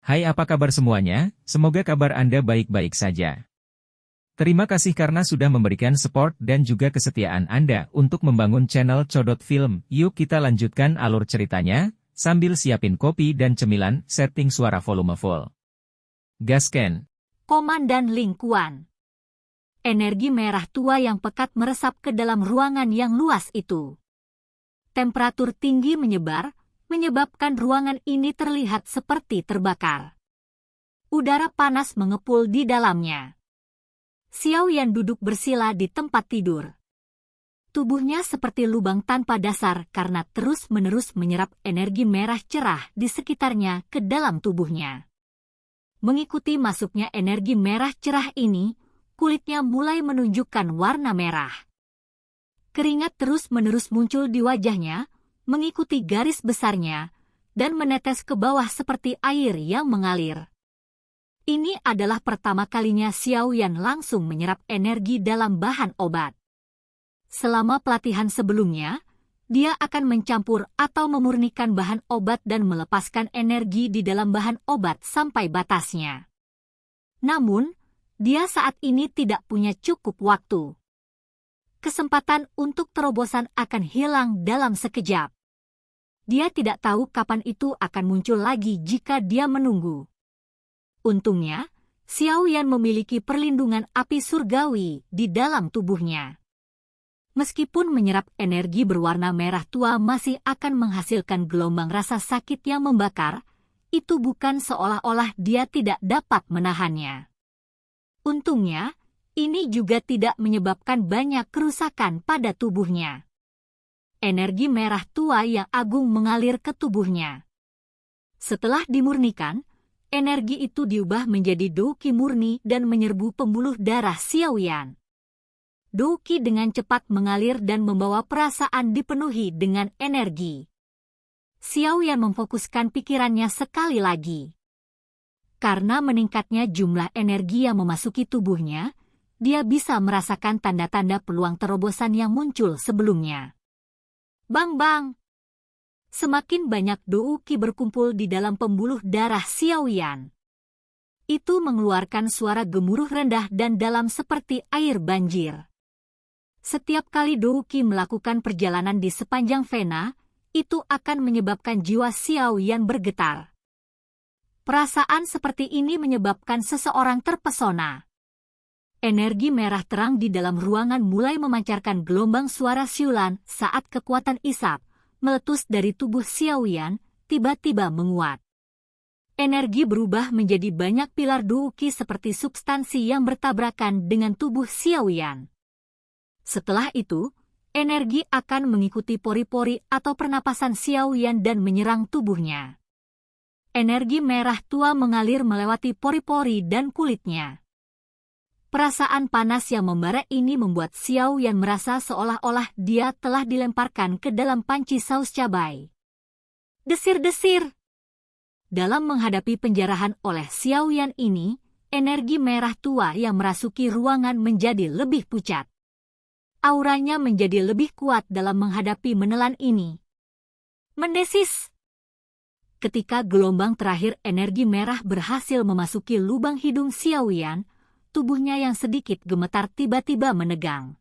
Hai, apa kabar semuanya? Semoga kabar Anda baik-baik saja. Terima kasih karena sudah memberikan support dan juga kesetiaan Anda untuk membangun channel Codot Film. Yuk kita lanjutkan alur ceritanya, sambil siapin kopi dan cemilan, setting suara volume full. Gasken. Komandan Ling Kuan. Energi merah tua yang pekat meresap ke dalam ruangan yang luas itu. Temperatur tinggi menyebar, menyebabkan ruangan ini terlihat seperti terbakar. Udara panas mengepul di dalamnya. Xiao Yan duduk bersila di tempat tidur. Tubuhnya seperti lubang tanpa dasar karena terus-menerus menyerap energi merah cerah di sekitarnya ke dalam tubuhnya. Mengikuti masuknya energi merah cerah ini, kulitnya mulai menunjukkan warna merah. Keringat terus-menerus muncul di wajahnya, mengikuti garis besarnya, dan menetes ke bawah seperti air yang mengalir. Ini adalah pertama kalinya Xiao Yan langsung menyerap energi dalam bahan obat. Selama pelatihan sebelumnya, dia akan mencampur atau memurnikan bahan obat dan melepaskan energi di dalam bahan obat sampai batasnya. Namun, dia saat ini tidak punya cukup waktu. Kesempatan untuk terobosan akan hilang dalam sekejap. Dia tidak tahu kapan itu akan muncul lagi jika dia menunggu. Untungnya, Xiao Yan memiliki perlindungan api surgawi di dalam tubuhnya. Meskipun menyerap energi berwarna merah tua masih akan menghasilkan gelombang rasa sakit yang membakar, itu bukan seolah-olah dia tidak dapat menahannya. Untungnya, ini juga tidak menyebabkan banyak kerusakan pada tubuhnya. Energi merah tua yang agung mengalir ke tubuhnya. Setelah dimurnikan, energi itu diubah menjadi douqi murni dan menyerbu pembuluh darah Xiao Yan. Douqi dengan cepat mengalir dan membawa perasaan dipenuhi dengan energi. Xiao Yan memfokuskan pikirannya sekali lagi. Karena meningkatnya jumlah energi yang memasuki tubuhnya, dia bisa merasakan tanda-tanda peluang terobosan yang muncul sebelumnya. Bang-bang! Semakin banyak douqi berkumpul di dalam pembuluh darah Xiao Yan. Itu mengeluarkan suara gemuruh rendah dan dalam seperti air banjir. Setiap kali douqi melakukan perjalanan di sepanjang vena, itu akan menyebabkan jiwa Xiao Yan bergetar. Perasaan seperti ini menyebabkan seseorang terpesona. Energi merah terang di dalam ruangan mulai memancarkan gelombang suara siulan saat kekuatan isap, meletus dari tubuh Xiao Yan, tiba-tiba menguat. Energi berubah menjadi banyak pilar douqi seperti substansi yang bertabrakan dengan tubuh Xiao Yan. Setelah itu, energi akan mengikuti pori-pori atau pernapasan Xiao Yan dan menyerang tubuhnya. Energi merah tua mengalir melewati pori-pori dan kulitnya. Perasaan panas yang membara ini membuat Xiao Yan merasa seolah-olah dia telah dilemparkan ke dalam panci saus cabai. Desir-desir. Dalam menghadapi penjarahan oleh Xiao Yan ini, energi merah tua yang merasuki ruangan menjadi lebih pucat. Auranya menjadi lebih kuat dalam menghadapi menelan ini. Mendesis. Ketika gelombang terakhir energi merah berhasil memasuki lubang hidung Xiao Yan, tubuhnya yang sedikit gemetar tiba-tiba menegang.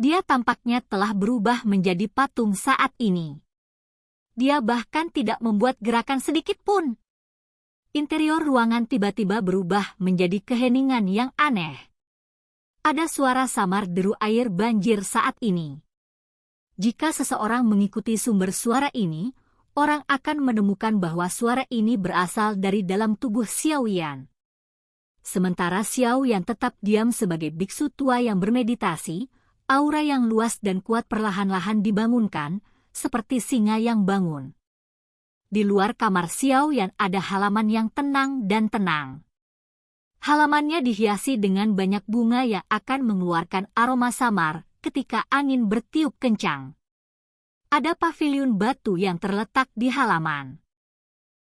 Dia tampaknya telah berubah menjadi patung saat ini. Dia bahkan tidak membuat gerakan sedikit pun. Interior ruangan tiba-tiba berubah menjadi keheningan yang aneh. Ada suara samar deru air banjir saat ini. Jika seseorang mengikuti sumber suara ini, orang akan menemukan bahwa suara ini berasal dari dalam tubuh Xiao Yan. Sementara Xiao Yan tetap diam sebagai biksu tua yang bermeditasi, aura yang luas dan kuat perlahan-lahan dibangunkan, seperti singa yang bangun. Di luar kamar Xiao Yan ada halaman yang tenang dan tenang. Halamannya dihiasi dengan banyak bunga yang akan mengeluarkan aroma samar ketika angin bertiup kencang. Ada paviliun batu yang terletak di halaman.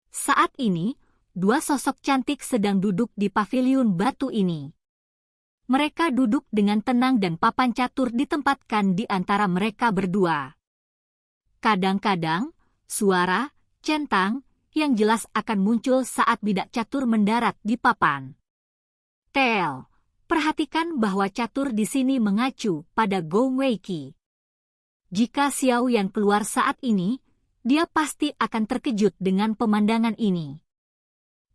Saat ini, dua sosok cantik sedang duduk di paviliun batu ini. Mereka duduk dengan tenang dan papan catur ditempatkan di antara mereka berdua. Kadang-kadang, suara, centang, yang jelas akan muncul saat bidak catur mendarat di papan. Tel, perhatikan bahwa catur di sini mengacu pada Gong Wei Qi. Jika Xiao Yan keluar saat ini, dia pasti akan terkejut dengan pemandangan ini.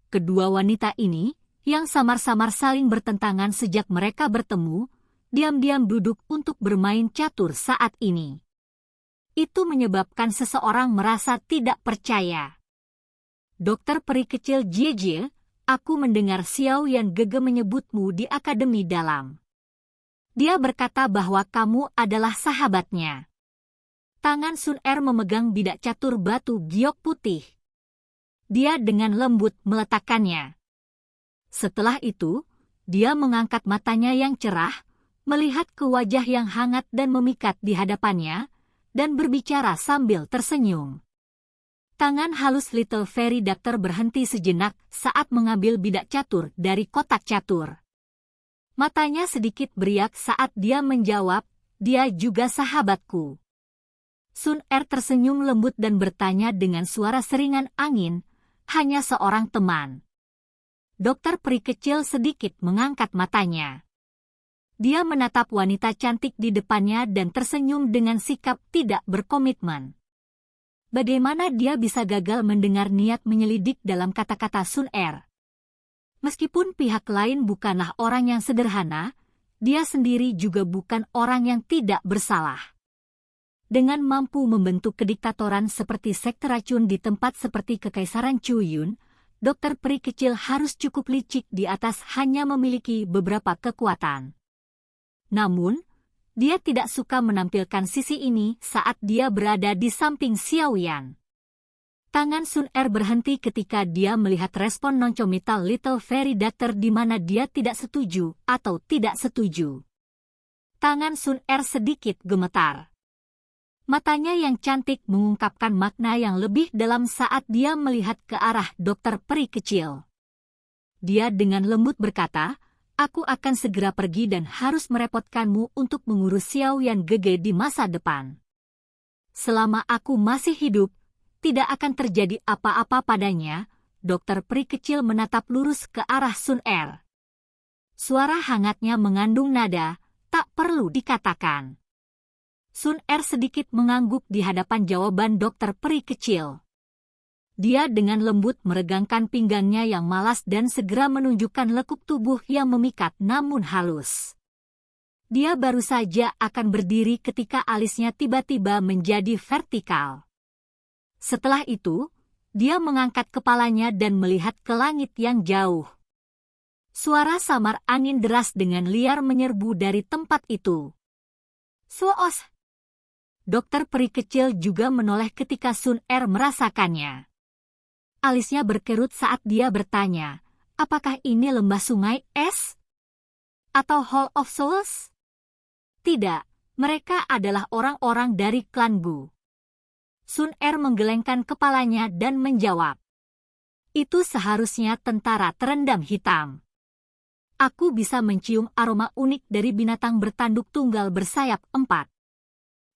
Kedua wanita ini, yang samar-samar saling bertentangan sejak mereka bertemu, diam-diam duduk untuk bermain catur saat ini. Itu menyebabkan seseorang merasa tidak percaya. Dokter peri kecil Jie, aku mendengar Xiao Yan Gege menyebutmu di akademi dalam. Dia berkata bahwa kamu adalah sahabatnya. Tangan Sun Er memegang bidak catur batu giok putih. Dia dengan lembut meletakkannya. Setelah itu, dia mengangkat matanya yang cerah, melihat ke wajah yang hangat dan memikat di hadapannya, dan berbicara sambil tersenyum. Tangan halus Little Fairy Doctor berhenti sejenak saat mengambil bidak catur dari kotak catur. Matanya sedikit beriak saat dia menjawab, dia juga sahabatku. Sun Er tersenyum lembut dan bertanya dengan suara seringan angin, hanya seorang teman. Dokter peri kecil sedikit mengangkat matanya. Dia menatap wanita cantik di depannya dan tersenyum dengan sikap tidak berkomitmen. Bagaimana dia bisa gagal mendengar niat menyelidik dalam kata-kata Sun Er? Meskipun pihak lain bukanlah orang yang sederhana, dia sendiri juga bukan orang yang tidak bersalah. Dengan mampu membentuk kediktatoran seperti sekte racun di tempat seperti Kekaisaran Chuyun, dokter peri kecil harus cukup licik di atas hanya memiliki beberapa kekuatan. Namun, dia tidak suka menampilkan sisi ini saat dia berada di samping Xiao Yan. Tangan Sun Er berhenti ketika dia melihat respon non-comital Little Fairy Doctor di mana dia tidak setuju atau tidak setuju. Tangan Sun Er sedikit gemetar. Matanya yang cantik mengungkapkan makna yang lebih dalam saat dia melihat ke arah dokter peri kecil. Dia dengan lembut berkata, aku akan segera pergi dan harus merepotkanmu untuk mengurus Xiao Yan Gege di masa depan. Selama aku masih hidup, tidak akan terjadi apa-apa padanya. Dokter peri kecil menatap lurus ke arah Sun Er. Suara hangatnya mengandung nada, tak perlu dikatakan. Sun Er sedikit mengangguk di hadapan jawaban dokter peri kecil. Dia dengan lembut meregangkan pinggangnya yang malas dan segera menunjukkan lekuk tubuh yang memikat namun halus. Dia baru saja akan berdiri ketika alisnya tiba-tiba menjadi vertikal. Setelah itu, dia mengangkat kepalanya dan melihat ke langit yang jauh. Suara samar angin deras dengan liar menyerbu dari tempat itu. Soos! Dokter peri kecil juga menoleh ketika Sun Er merasakannya. Alisnya berkerut saat dia bertanya, apakah ini lembah sungai es? Atau Hall of Souls? Tidak, mereka adalah orang-orang dari klan Gu. Sun Er menggelengkan kepalanya dan menjawab. Itu seharusnya tentara terendam hitam. Aku bisa mencium aroma unik dari binatang bertanduk tunggal bersayap 4.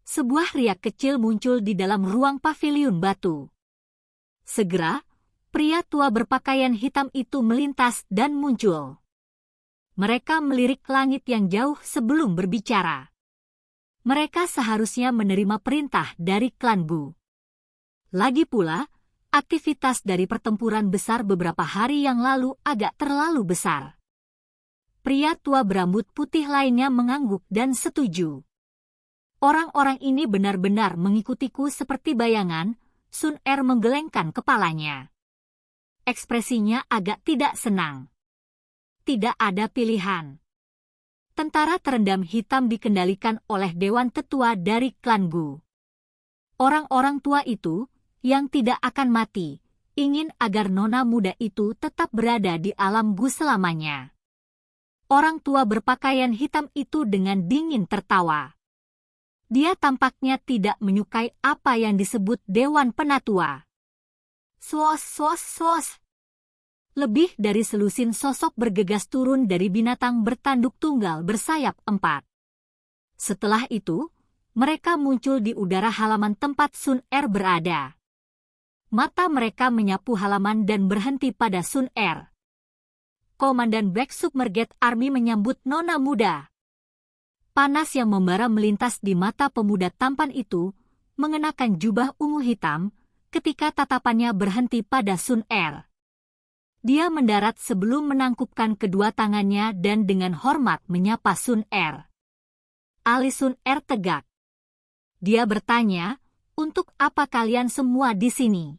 Sebuah riak kecil muncul di dalam ruang paviliun batu. Segera, pria tua berpakaian hitam itu melintas dan muncul. Mereka melirik langit yang jauh sebelum berbicara. Mereka seharusnya menerima perintah dari klan Gu. Lagi pula, aktivitas dari pertempuran besar beberapa hari yang lalu agak terlalu besar. Pria tua berambut putih lainnya mengangguk dan setuju. Orang-orang ini benar-benar mengikutiku seperti bayangan. Sun Er menggelengkan kepalanya. Ekspresinya agak tidak senang. Tidak ada pilihan. Tentara terendam hitam dikendalikan oleh Dewan Tetua dari klan Gu. Orang-orang tua itu, yang tidak akan mati, ingin agar nona muda itu tetap berada di alam Gu selamanya. Orang tua berpakaian hitam itu dengan dingin tertawa. Dia tampaknya tidak menyukai apa yang disebut Dewan Penatua. Sos. Lebih dari selusin sosok bergegas turun dari binatang bertanduk tunggal bersayap 4. Setelah itu, mereka muncul di udara halaman tempat Sun Er berada. Mata mereka menyapu halaman dan berhenti pada Sun Er. Komandan Black Submerged Army menyambut nona muda. Panas yang membara melintas di mata pemuda tampan itu, mengenakan jubah ungu hitam, ketika tatapannya berhenti pada Sun Er. Dia mendarat sebelum menangkupkan kedua tangannya dan dengan hormat menyapa Sun Er. Alis Sun Er tegak. Dia bertanya, "Untuk apa kalian semua di sini?"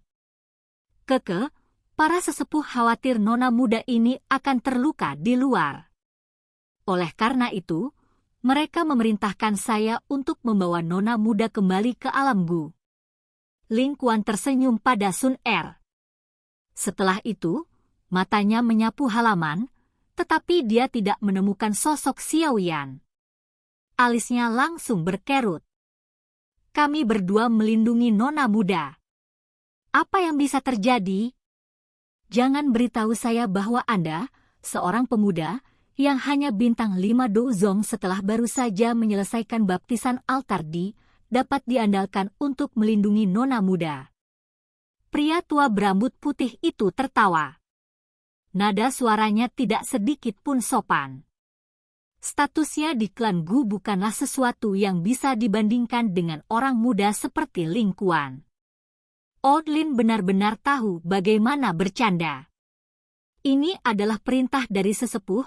Keke, para sesepuh khawatir nona muda ini akan terluka di luar. Oleh karena itu, mereka memerintahkan saya untuk membawa nona muda kembali ke alam Gu. Ling Kuan tersenyum pada Sun Er. Setelah itu, matanya menyapu halaman, tetapi dia tidak menemukan sosok Xiao Yan. Alisnya langsung berkerut. "Kami berdua melindungi nona muda. Apa yang bisa terjadi? Jangan beritahu saya bahwa Anda, seorang pemuda, yang hanya bintang 5 Douzong setelah baru saja menyelesaikan baptisan altar di, dapat diandalkan untuk melindungi nona muda." Pria tua berambut putih itu tertawa. Nada suaranya tidak sedikit pun sopan. Statusnya di klan Gu bukanlah sesuatu yang bisa dibandingkan dengan orang muda seperti Ling Kuan. Odlin benar-benar tahu bagaimana bercanda. Ini adalah perintah dari sesepuh,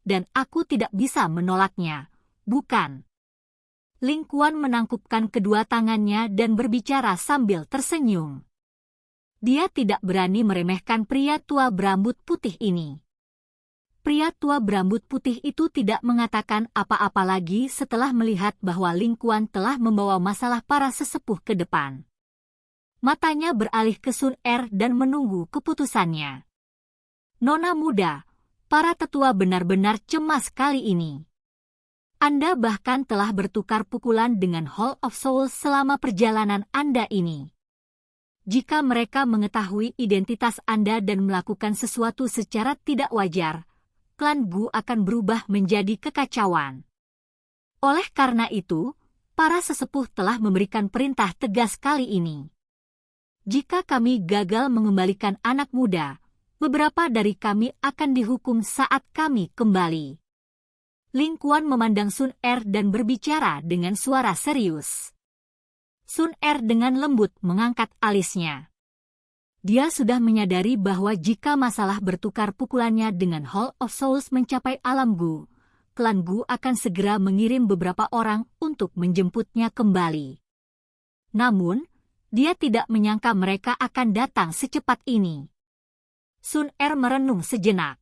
dan aku tidak bisa menolaknya, bukan? Ling Kuan menangkupkan kedua tangannya dan berbicara sambil tersenyum. Dia tidak berani meremehkan pria tua berambut putih ini. Pria tua berambut putih itu tidak mengatakan apa-apa lagi setelah melihat bahwa Ling Kuan telah membawa masalah para sesepuh ke depan. Matanya beralih ke Sun Er dan menunggu keputusannya. "Nona muda, para tetua benar-benar cemas kali ini. Anda bahkan telah bertukar pukulan dengan Hall of Souls selama perjalanan Anda ini. Jika mereka mengetahui identitas Anda dan melakukan sesuatu secara tidak wajar, klan Gu akan berubah menjadi kekacauan. Oleh karena itu, para sesepuh telah memberikan perintah tegas kali ini. Jika kami gagal mengembalikan anak muda, beberapa dari kami akan dihukum saat kami kembali." Ling Kuan memandang Sun Er dan berbicara dengan suara serius. Sun Er dengan lembut mengangkat alisnya. Dia sudah menyadari bahwa jika masalah bertukar pukulannya dengan Hall of Souls mencapai alam Gu, klan Gu akan segera mengirim beberapa orang untuk menjemputnya kembali. Namun, dia tidak menyangka mereka akan datang secepat ini. Sun Er merenung sejenak.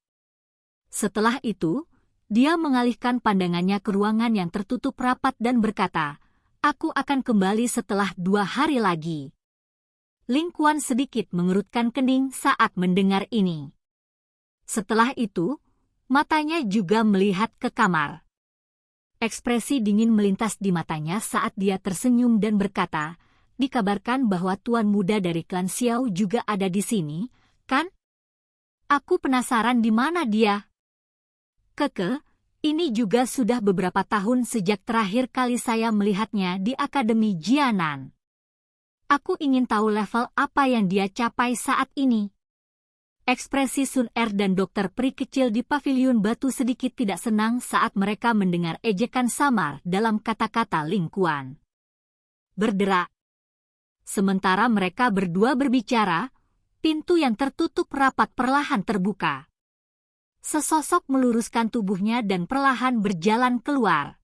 Setelah itu, dia mengalihkan pandangannya ke ruangan yang tertutup rapat dan berkata, "Aku akan kembali setelah 2 hari lagi." Ling Kuan sedikit mengerutkan kening saat mendengar ini. Setelah itu, matanya juga melihat ke kamar. Ekspresi dingin melintas di matanya saat dia tersenyum dan berkata, "Dikabarkan bahwa tuan muda dari klan Xiao juga ada di sini, kan? Aku penasaran di mana dia." "Keke, ini juga sudah beberapa tahun sejak terakhir kali saya melihatnya di Akademi Jianan. Aku ingin tahu level apa yang dia capai saat ini." Ekspresi Sun Er dan dokter peri kecil di paviliun batu sedikit tidak senang saat mereka mendengar ejekan samar dalam kata-kata Ling Kuan. Berderak. Sementara mereka berdua berbicara, pintu yang tertutup rapat perlahan terbuka. Sesosok meluruskan tubuhnya dan perlahan berjalan keluar.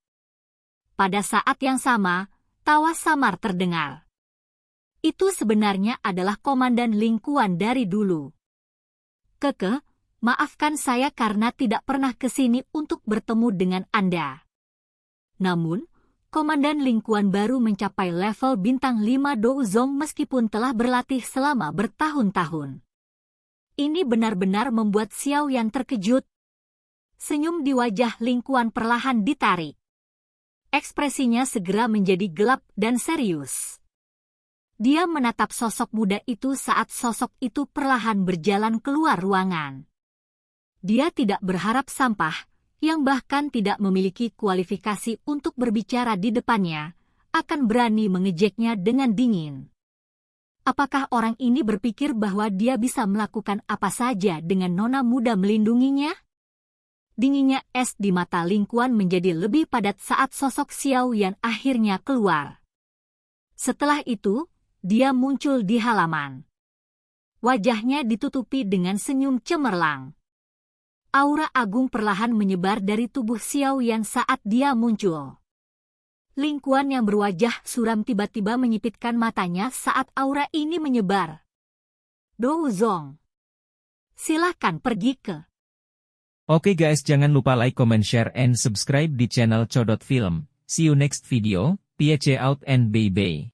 Pada saat yang sama, tawa samar terdengar. Itu sebenarnya adalah Komandan Ling Kuan dari dulu. "Keke, maafkan saya karena tidak pernah ke sini untuk bertemu dengan Anda." Namun, Komandan Ling Kuan baru mencapai level bintang 5 Douzong meskipun telah berlatih selama bertahun-tahun. Ini benar-benar membuat Xiao Yan terkejut. Senyum di wajah Ling Kuan perlahan ditarik. Ekspresinya segera menjadi gelap dan serius. Dia menatap sosok muda itu saat sosok itu perlahan berjalan keluar ruangan. Dia tidak berharap sampah, yang bahkan tidak memiliki kualifikasi untuk berbicara di depannya, akan berani mengejeknya dengan dingin. Apakah orang ini berpikir bahwa dia bisa melakukan apa saja dengan nona muda melindunginya? Dinginnya es di mata Ling Quan menjadi lebih padat saat sosok Xiao Yan akhirnya keluar. Setelah itu, dia muncul di halaman. Wajahnya ditutupi dengan senyum cemerlang. Aura agung perlahan menyebar dari tubuh Xiao Yan saat dia muncul. Ling Quan yang berwajah suram tiba-tiba menyipitkan matanya saat aura ini menyebar. Dou Zong, silakan pergi ke. Oke guys, jangan lupa like, comment, share, and subscribe di channel Codot Film. See you next video, peace out and bye-bye.